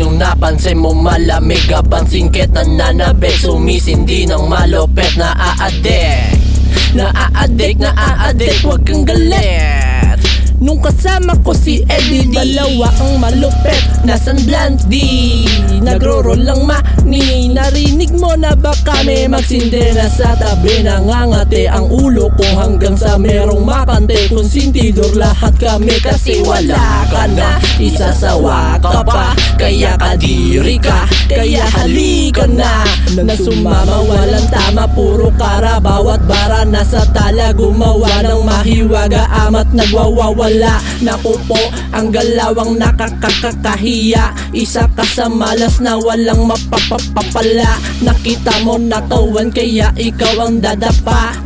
Nung napansin mo malamig abang singkit na nanabik, sumisindi ng malupit. Naaadik, wag kang galit. Nung kasama ko si Eddie, dalawa ang malupit. Nasan Blandy? Nagro-roll lang mani. Narinig mo na ba kami magsindi? Nasa tabi nangangati ang ulo ko hanggang sa merong makante. Konsentidor lahat kami kasi wala ka na. Isasawa ka pa, kaya kadiri ka. Kaya halika na. Nang sumama walang tama, puro kara. Bawat bara nasa tala, gumawa ng mahiwaga amat nagwawawala. Naku po, ang galawang nakakakahiya. Isa ka sa malas na walang mapapapala. Nakita mo natawan kaya ikaw ang dadapa.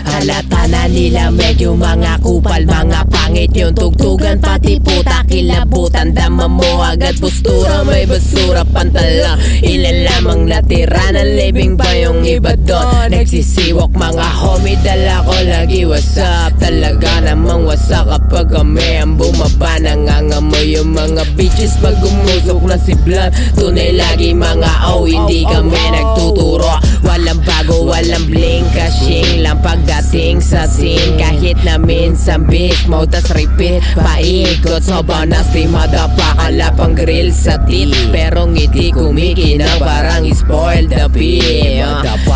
Halata na nila medyo mga kupal, mga pangit yung tugtugan, pati puta kilabutan. Dama mo agad postura, may basura pantala. Ilan lamang natira ng living pa yung iba doon. Nagsisiwak mga homie, dala ko lagi WhatsApp. Talaga namang wasak kapag kami ang bumaba. Nangangamoy yung mga bitches pag gumusok na si Blunt. Tunay lagi mga hindi kami nagtuturo. Walang bago, walang bling, kashing lang pagdating sa scene. Kahit na minsan beast mode tas repeat, paikot sobrang nasty, madapa ka lapang grill sa tit. Pero ngiti kumikinang parang spoiled the beat.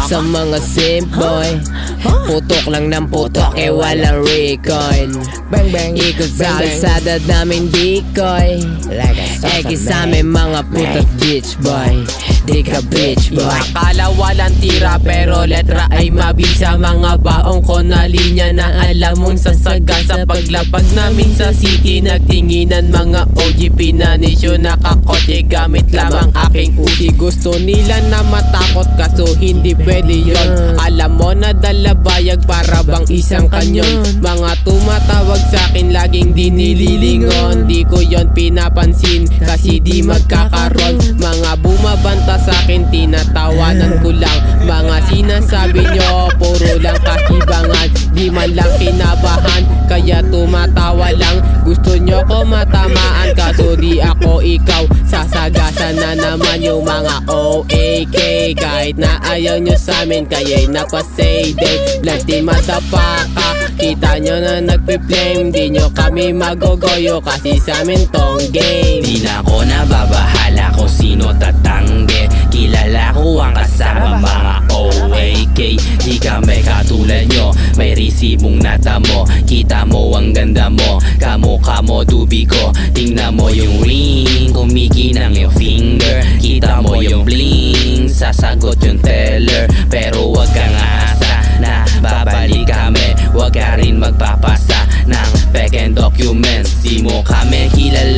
Sa mga simp boy, putok lang ng putok walang recoil. Ikot sa alsada daming decoy. Eki sa amin mga putot bitch boy. Di ka bitch boy. Akala walang tira pero letra ay mabisa. Mga baong ko na linya na alam mong sasaga. Sa paglapag namin sa city, nagtinginan mga OG pinanisyo. Nakakotse gamit lamang aking usi. Gusto nila na matakot kaso hindi pwede yun. Alam mo na dalabayag para bang isang kanyon. Mga tumatawag sa akin laging dinililingon. Di ko yon pinapansin kasi di magkakaroon. Mga bumabanta sa akin tinatawanan ko lang. Mga sinasabi nyo puro lang kahibangan, di man lang kinabahan kaya tumatawa lang. Gusto nyo ko matamaan kaso di ako ikaw. Sasagasan na naman yung mga OAK. Kahit na ayaw nyo sa amin kaya'y napasay day. Blanty matapaka, kita nyo na nagpi-flame. Di nyo kami magogoyo kasi sa amin tong game. Di na ako nababahala kung sino tatangge. Kilala ko ang kasama mga OAK. Di kami katulad nyo, may resibong natamo. Kita mo ang ganda mo, kamukha mo dubi ko. Tingnan mo yung ring, kumikinang yung finger. Kita mo yung bling, sasagot yung teller. Pero wag kang aasa na babalik kami. Wag ka rin magpapasa ng fake and documents. Di mo kami kilala